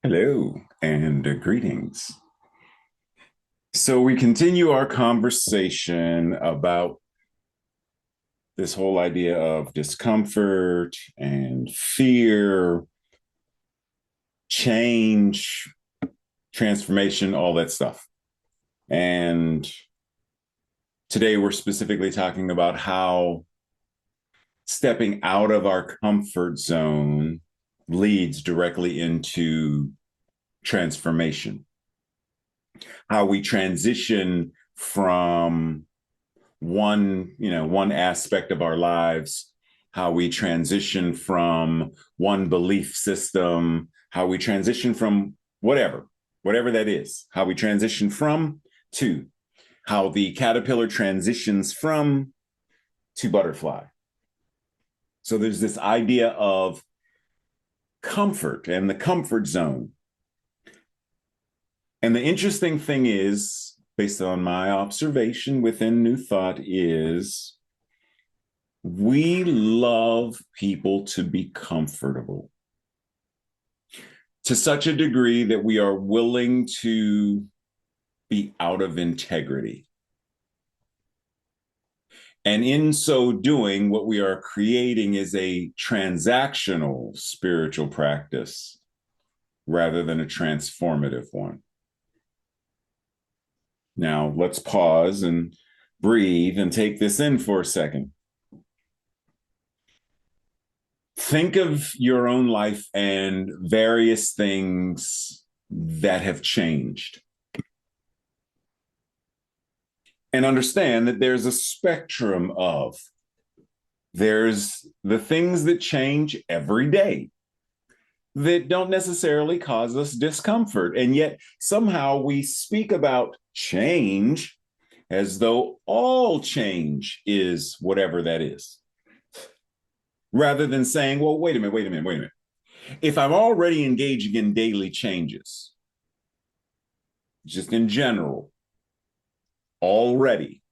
Hello and greetings. So we continue our conversation about this whole idea of discomfort and fear, change, transformation, all that stuff. And today we're specifically talking about how stepping out of our comfort zone leads directly into transformation. How we transition from one aspect of our lives, how we transition from one belief system, how we transition from whatever that is, how we transition from to, how the caterpillar transitions from to butterfly. So there's this idea of comfort and the comfort zone. And the interesting thing is, based on my observation within New Thought, is we love people to be comfortable to such a degree that we are willing to be out of integrity. And in so doing, what we are creating is a transactional spiritual practice rather than a transformative one. Now, let's pause and breathe and take this in for a second. Think of your own life and various things that have changed. And understand that there's a spectrum of, there's the things that change every day that don't necessarily cause us discomfort. And yet somehow we speak about change as though all change is whatever that is. Rather than saying, well, wait a minute. If I'm already engaging in daily changes, just in general, already,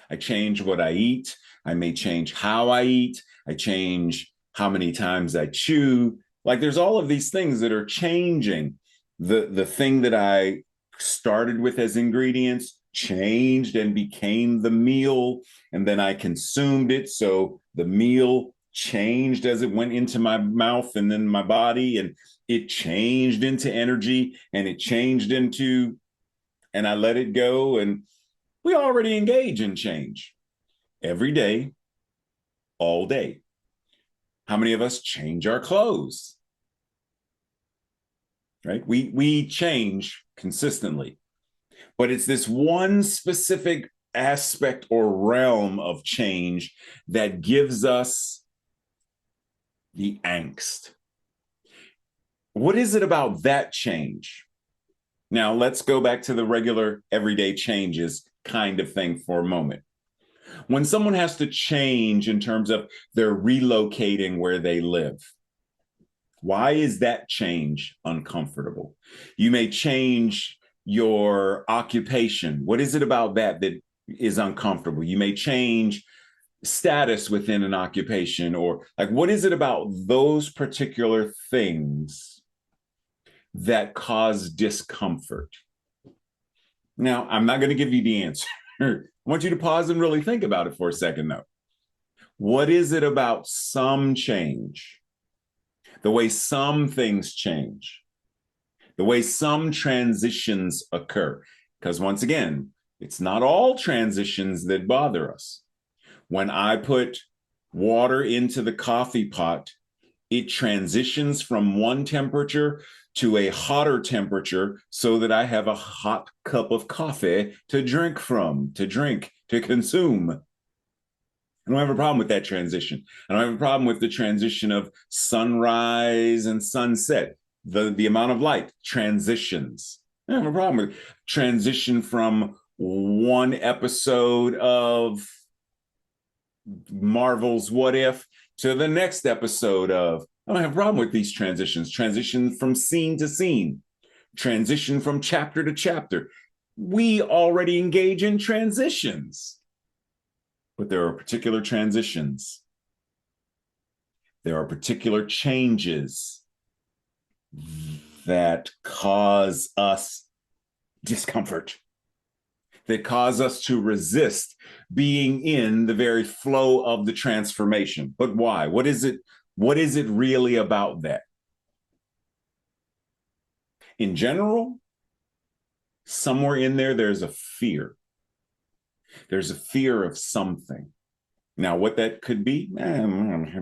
I change what I eat. I may change how I eat. I change how many times I chew. Like there's all of these things that are changing. The thing that I started with as ingredients changed and became the meal, and then I consumed it. So the meal changed as it went into my mouth and then my body, and it changed into energy, and it changed into, and I let it go. And we already engage in change every day, all day. How many of us change our clothes? Right? We change consistently, but it's this one specific aspect or realm of change that gives us the angst. What is it about that change? Now, let's go back to the regular everyday changes kind of thing for a moment. When someone has to change in terms of they're relocating where they live, why is that change uncomfortable? You may change your occupation. What is it about that that is uncomfortable? You may change status within an occupation, or like, what is it about those particular things that cause discomfort? Now, I'm not going to give you the answer. I want you to pause and really think about it for a second, though. What is it about some change, the way some things change, the way some transitions occur? Because once again, it's not all transitions that bother us. When I put water into the coffee pot, it transitions from one temperature to a hotter temperature so that I have a hot cup of coffee to drink from, to consume. I don't have a problem with that transition. I don't have a problem with the transition of sunrise and sunset. The amount of light transitions. I don't have a problem with transition from one episode of Marvel's What If to the next episode of, I don't have a problem with these transitions. Transition from scene to scene, transition from chapter to chapter. We already engage in transitions. But there are particular transitions. There are particular changes that cause us discomfort, that cause us to resist being in the very flow of the transformation. But why? What is it? What is it really about that? In general, somewhere in there, there's a fear. There's a fear of something. Now, what that could be, it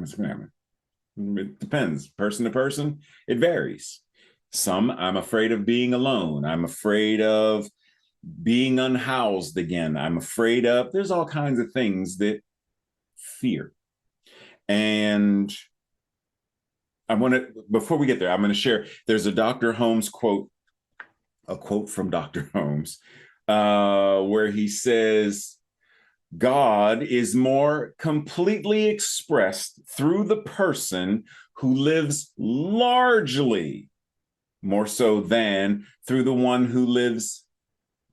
depends. Person to person, it varies. Some, I'm afraid of being alone. I'm afraid of being unhoused again. I'm afraid of, there's all kinds of things that fear. And I want to, before we get there, I'm going to share, there's a Dr. Holmes quote, a quote from Dr. Holmes, where he says, God is more completely expressed through the person who lives largely more so than through the one who lives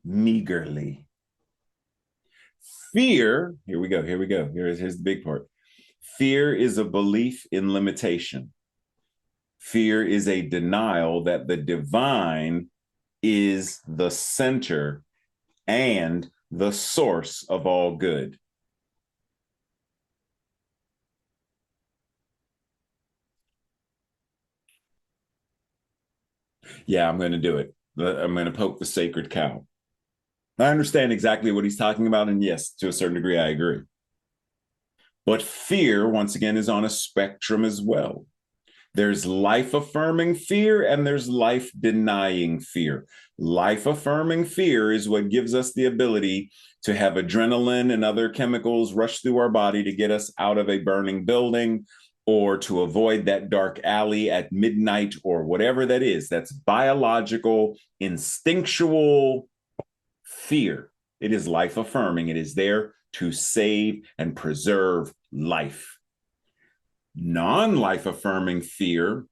meagerly. Fear, here we go. Here's the big part. Fear is a belief in limitation. Fear is a denial that the divine is the center and the source of all good. Yeah, I'm going to do it. I'm going to poke the sacred cow. I understand exactly what he's talking about. And yes, to a certain degree, I agree. But fear, once again, is on a spectrum as well. There's life affirming fear and there's life denying fear. Life affirming fear is what gives us the ability to have adrenaline and other chemicals rush through our body to get us out of a burning building or to avoid that dark alley at midnight or whatever that is. That's biological, instinctual fear. It is life affirming. It is there to save and preserve life. Non-life affirming fear,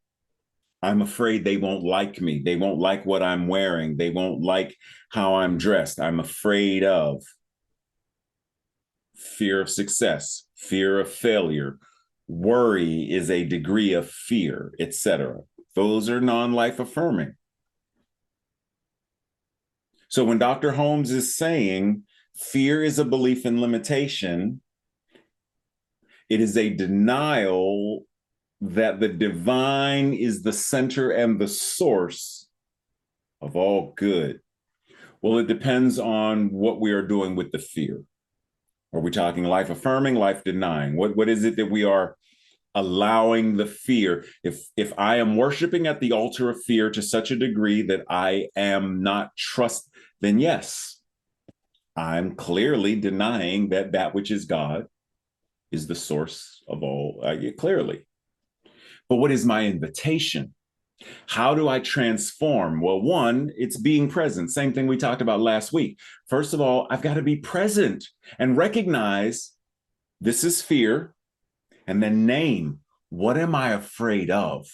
I'm afraid they won't like me. They won't like what I'm wearing. They won't like how I'm dressed. I'm afraid of fear of success, fear of failure. Worry is a degree of fear, etc. Those are non-life affirming. So when Dr. Holmes is saying fear is a belief in limitation, it is a denial that the divine is the center and the source of all good. Well, it depends on what we are doing with the fear. Are we talking life affirming, life denying? What is it that we are allowing the fear? If I am worshiping at the altar of fear to such a degree that I am not trust, then yes, I'm clearly denying that that which is God is the source of all, clearly. But what is my invitation? How do I transform? Well, one, it's being present. Same thing we talked about last week. First of all, I've got to be present and recognize this is fear, and then name, what am I afraid of?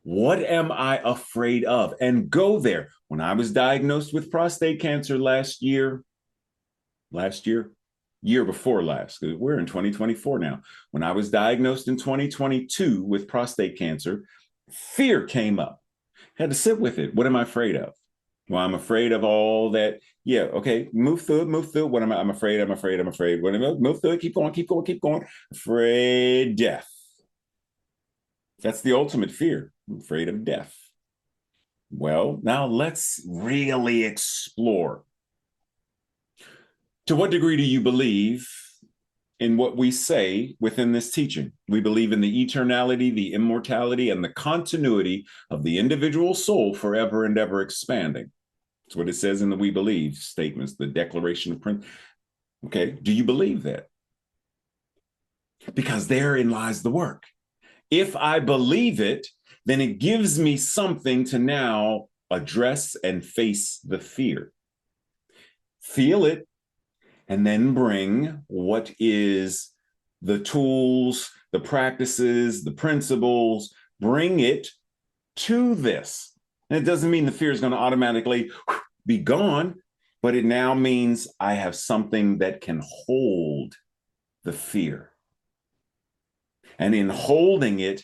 What am I afraid of? And go there. When I was diagnosed with prostate cancer year before last, we're in 2024 now. When I was diagnosed in 2022 with prostate cancer, fear came up. I had to sit with it. What am I afraid of? Well, I'm afraid of all that. Yeah, okay, move through it, move through it. What am I? I'm afraid. What am I? Move through it, keep going. Afraid death. That's the ultimate fear. I'm afraid of death. Well, now let's really explore. To what degree do you believe in what we say within this teaching? We believe in the eternality, the immortality, and the continuity of the individual soul forever and ever expanding. That's what it says in the we believe statements, the Declaration of Principles. Okay, do you believe that? Because therein lies the work. If I believe it, then it gives me something to now address and face the fear. Feel it, and then bring what is the tools, the practices, the principles, bring it to this. And it doesn't mean the fear is going to automatically be gone. but it now means I have something that can hold the fear. And in holding it,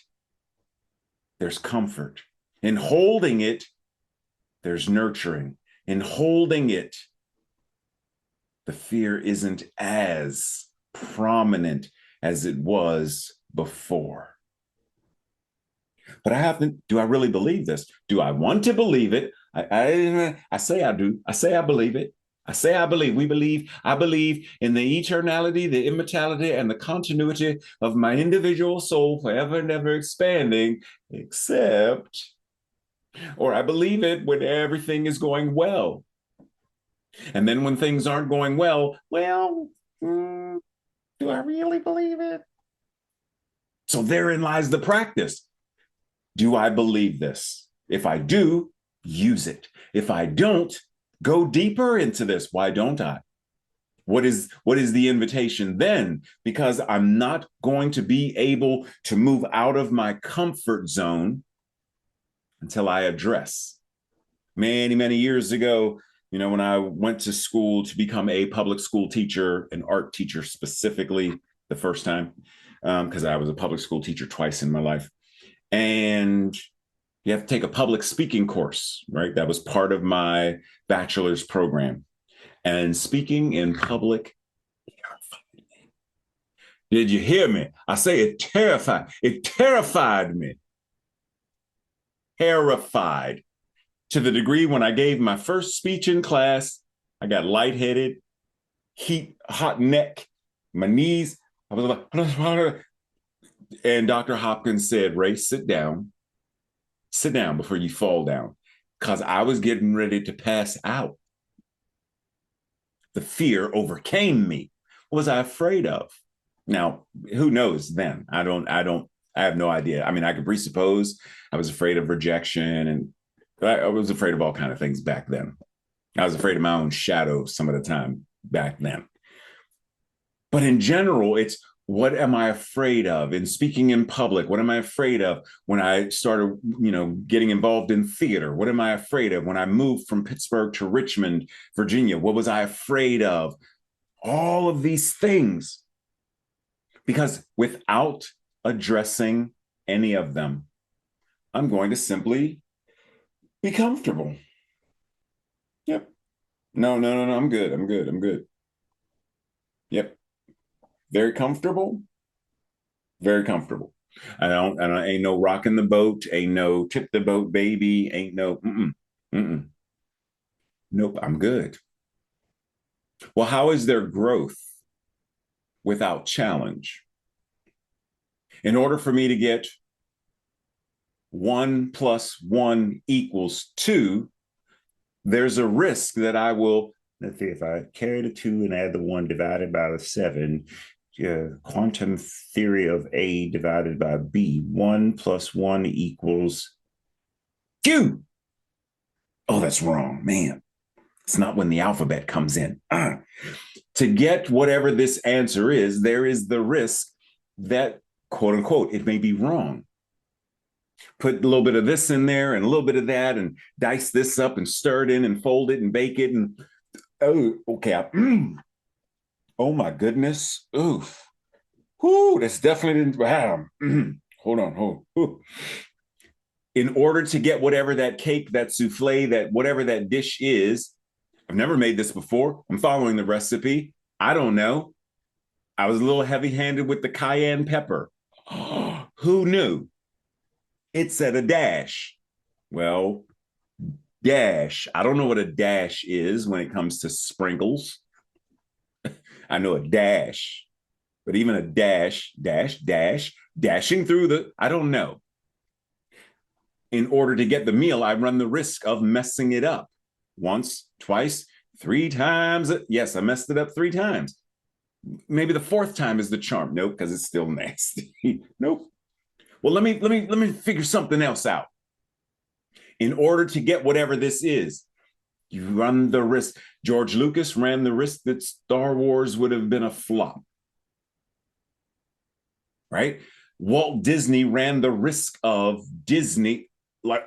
there's comfort. In holding it, there's nurturing. In holding it, the fear isn't as prominent as it was before. But do I really believe this? Do I want to believe it? I say I do. I say I believe it. I say I believe. I believe in the eternality, the immortality, and the continuity of my individual soul forever and ever expanding, except, or I believe it when everything is going well. And then when things aren't going well, do I really believe it? So therein lies the practice. Do I believe this? If I do, use it. If I don't, go deeper into this. Why don't I? What is the invitation then? Because I'm not going to be able to move out of my comfort zone until I address. Many, many years ago, when I went to school to become a public school teacher, an art teacher specifically, the first time, because I was a public school teacher twice in my life. And you have to take a public speaking course, right? That was part of my bachelor's program. And speaking in public terrified me. Did you hear me? I say it terrified. It terrified me. Terrified. To the degree when I gave my first speech in class, I got lightheaded, hot neck, my knees. I was like, and Dr. Hopkins said, Ray, sit down before you fall down, because I was getting ready to pass out. The fear overcame me. What was I afraid of? Now, who knows then? I have no idea. I mean, I could presuppose I was afraid of rejection, and I was afraid of all kinds of things back then. I was afraid of my own shadow some of the time back then. But in general, it's, what am I afraid of in speaking in public? What am I afraid of when I started, getting involved in theater? What am I afraid of when I moved from Pittsburgh to Richmond, Virginia? What was I afraid of? All of these things. Because without addressing any of them, I'm going to simply be comfortable. Yep. No. I'm good. Yep. Very comfortable. Very comfortable. I ain't no rocking the boat. Ain't no tip the boat, baby. Ain't no, Nope, I'm good. Well, how is there growth without challenge? In order for me to get 1 + 1 = 2, there's a risk that I will, let's see, if I carry the 2 and add the 1 divided by the 7, quantum theory of A divided by B, 1 + 1 = Q. Oh, that's wrong, man. It's not when the alphabet comes in. To get whatever this answer is, there is the risk that, quote unquote, it may be wrong. Put a little bit of this in there and a little bit of that and dice this up and stir it in and fold it and bake it. And, oh, okay. Oh my goodness. Oof. Whoo, that's definitely, wow. Hold on. In order to get whatever that cake, that souffle, that whatever that dish is, I've never made this before. I'm following the recipe. I don't know. I was a little heavy-handed with the cayenne pepper. Who knew? It said a dash. Well, dash. I don't know what a dash is when it comes to sprinkles. I know a dash, but even a dash, dashing through I don't know. In order to get the meal, I run the risk of messing it up. Once, twice, 3 times. Yes, I messed it up 3 times. Maybe the 4th time is the charm. Nope, because it's still nasty. Nope. Well, let me figure something else out. In order to get whatever this is, you run the risk. George Lucas ran the risk that Star Wars would have been a flop. Right? Walt Disney ran the risk of Disney, like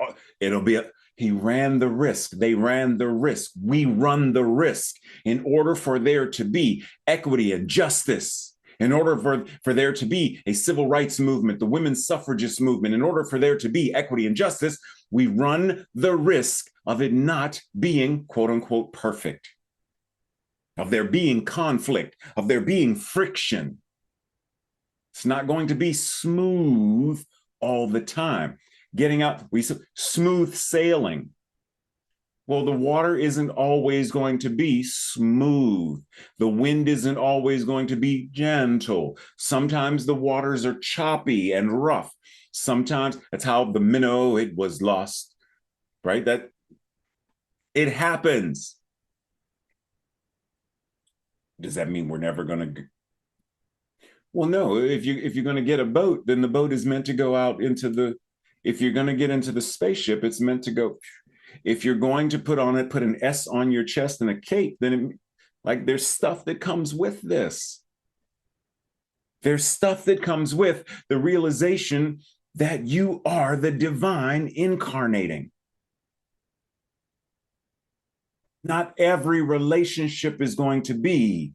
He ran the risk. They ran the risk. We run the risk in order for there to be equity and justice, in order for there to be a civil rights movement, the women's suffragist movement, in order for there to be equity and justice, we run the risk of it not being, quote unquote, perfect, of there being conflict, of there being friction. It's not going to be smooth all the time. Getting out, smooth sailing. Well, the water isn't always going to be smooth. The wind isn't always going to be gentle. Sometimes the waters are choppy and rough. Sometimes that's how the minnow, it was lost, right? That it happens. Does that mean we're never going to? Well, no. If you're going to get a boat, then the boat is meant to go out into the. If you're going to get into the spaceship, it's meant to go. If you're going to put an S on your chest and a cape, then there's stuff that comes with this. There's stuff that comes with the realization that you are the divine incarnating. Not every relationship is going to be.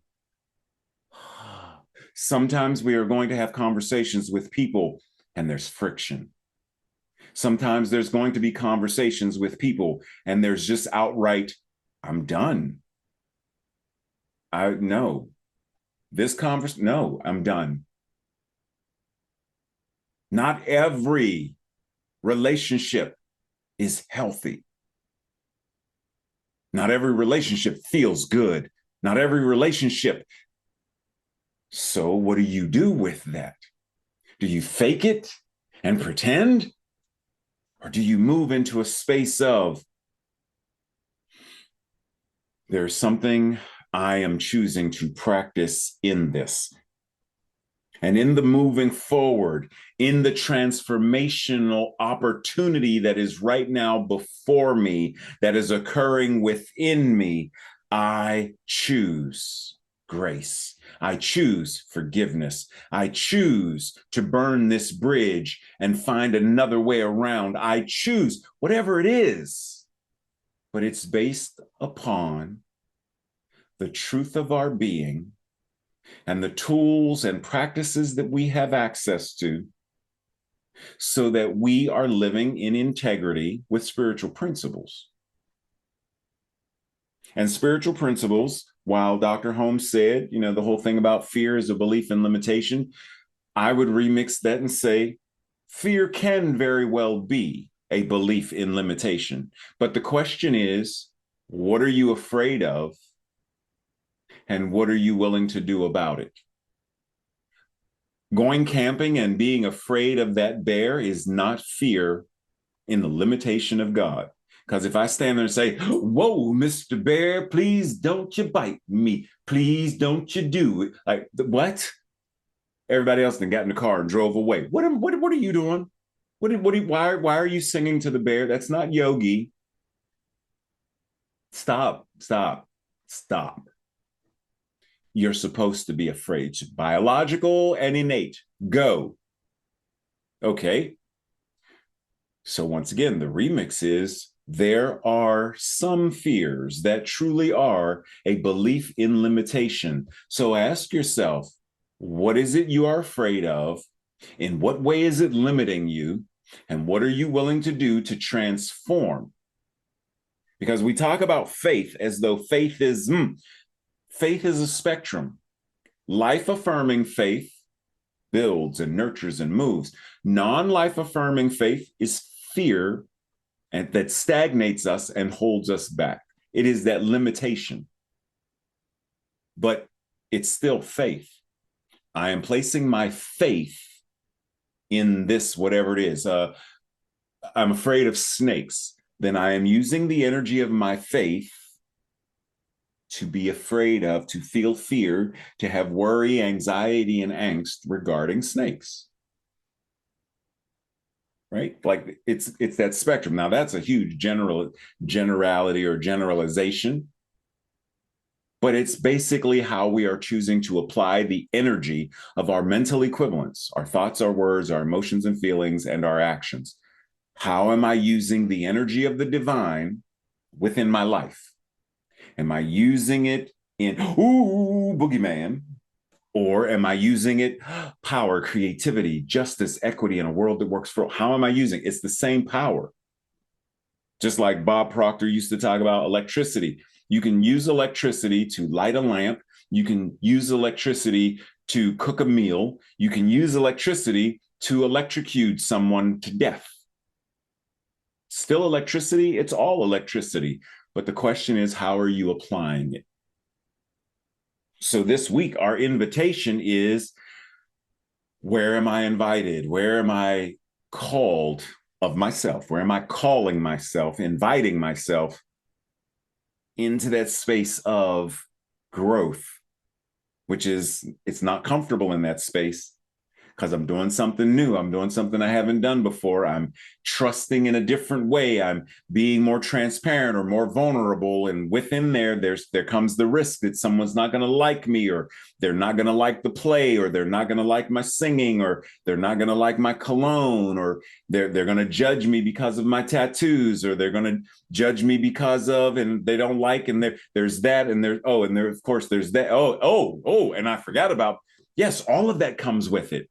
Sometimes we are going to have conversations with people and there's friction. Sometimes there's going to be conversations with people and there's just outright, I'm done. No, I'm done. Not every relationship is healthy. Not every relationship feels good. Not every relationship. So what do you do with that? Do you fake it and pretend? Or do you move into a space of, there's something I am choosing to practice in this? And in the moving forward, in the transformational opportunity that is right now before me, that is occurring within me, I choose grace. I choose forgiveness. I choose to burn this bridge and find another way around. I choose whatever it is, but it's based upon the truth of our being and the tools and practices that we have access to, so that we are living in integrity with spiritual principles. And spiritual principles, while Dr. Holmes said, the whole thing about fear is a belief in limitation, I would remix that and say, fear can very well be a belief in limitation. But the question is, what are you afraid of? And what are you willing to do about it? Going camping and being afraid of that bear is not fear in the limitation of God. Because if I stand there and say, whoa, Mr. Bear, please don't you bite me. Please don't you do it. Like, what? Everybody else then got in the car and drove away. What are you doing? Why are you singing to the bear? That's not yogi. Stop. You're supposed to be afraid. Biological and innate. Go. Okay. So once again, the remix is, there are some fears that truly are a belief in limitation. So ask yourself, what is it you are afraid of? In what way is it limiting you? And what are you willing to do to transform? Because we talk about faith as though faith is a spectrum. Life-affirming faith builds and nurtures and moves. Non-life affirming faith is fear, and that stagnates us and holds us back. It is that limitation. But it's still faith. I am placing my faith in this, whatever it is. I'm afraid of snakes. Then I am using the energy of my faith to be afraid of, to feel fear, to have worry, anxiety, and angst regarding snakes. Right? Like it's that spectrum. Now that's a huge generality or generalization, but it's basically how we are choosing to apply the energy of our mental equivalents, our thoughts, our words, our emotions and feelings, and our actions. How am I using the energy of the divine within my life? Am I using it in, ooh, boogeyman? Or am I using it power, creativity, justice, equity in a world that works for? How am I using it? It's the same power. Just like Bob Proctor used to talk about electricity. You can use electricity to light a lamp. You can use electricity to cook a meal. You can use electricity to electrocute someone to death. Still electricity, it's all electricity. But the question is, how are you applying it? So this week, our invitation is, where am I invited? Where am I called of myself? Where am I calling myself, inviting myself into that space of growth, which is, it's not comfortable in that space because I'm doing something new. I'm doing something I haven't done before. I'm trusting in a different way. I'm being more transparent or more vulnerable. And within there comes the risk that someone's not going to like me, or they're not going to like the play, or they're not going to like my singing, or they're not going to like my cologne, or they're going to judge me because of my tattoos, or they're going to judge me because of, and they don't like, and there's that, and of course there's that. And I forgot about, yes, all of that comes with it.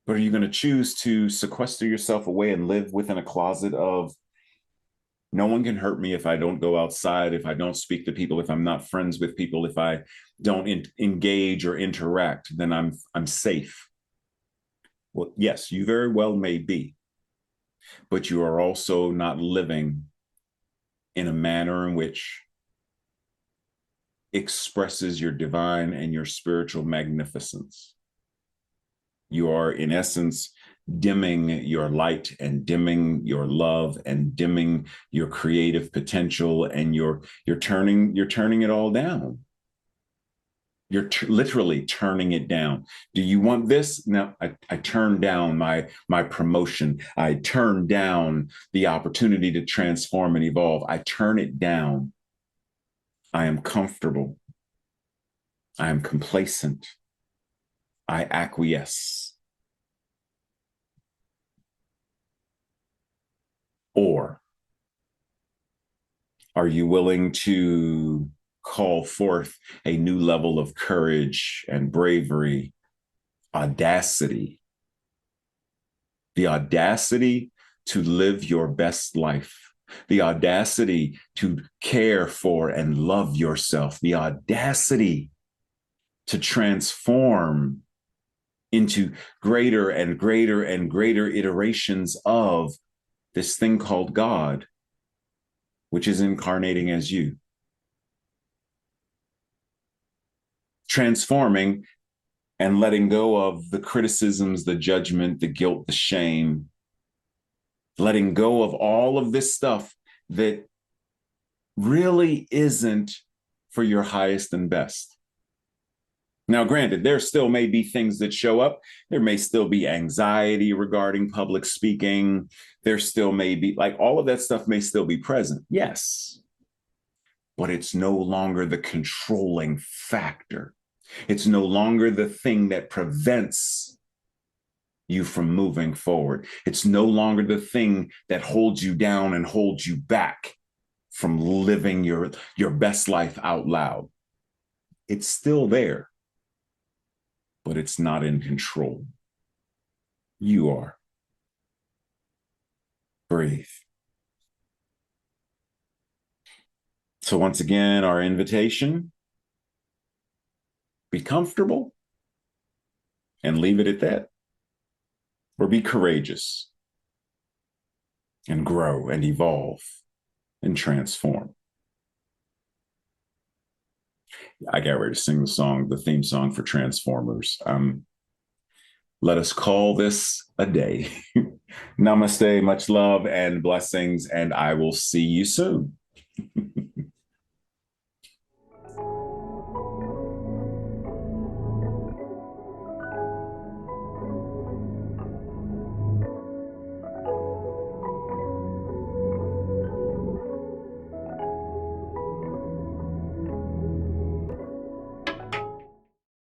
But are you going to choose to sequester yourself away and live within a closet of, no one can hurt me if I don't go outside, if I don't speak to people, if I'm not friends with people, if I don't engage or interact, then I'm safe? Well, yes, you very well may be, but you are also not living in a manner in which expresses your divine and your spiritual magnificence. You are, in essence, dimming your light and dimming your love and dimming your creative potential, and you're turning it all down. You're literally turning it down. Do you want this? No, I turn down my promotion. I turn down the opportunity to transform and evolve. I turn it down. I am comfortable. I am complacent. I acquiesce. Or are you willing to call forth a new level of courage and bravery, audacity, the audacity to live your best life, the audacity to care for and love yourself, the audacity to transform into greater and greater and greater iterations of this thing called God, which is incarnating as you. Transforming and letting go of the criticisms, the judgment, the guilt, the shame, letting go of all of this stuff that really isn't for your highest and best. Now, granted, there still may be things that show up. There may still be anxiety regarding public speaking. There still may be, like, all of that stuff may still be present. Yes. But it's no longer the controlling factor. It's no longer the thing that prevents you from moving forward. It's no longer the thing that holds you down and holds you back from living your best life out loud. It's still there, but it's not in control. You are. Breathe. So once again, our invitation, be comfortable and leave it at that. Or be courageous and grow and evolve and transform. I got ready to sing the theme song for Transformers. Let us call this a day. Namaste, much love and blessings, and I will see you soon.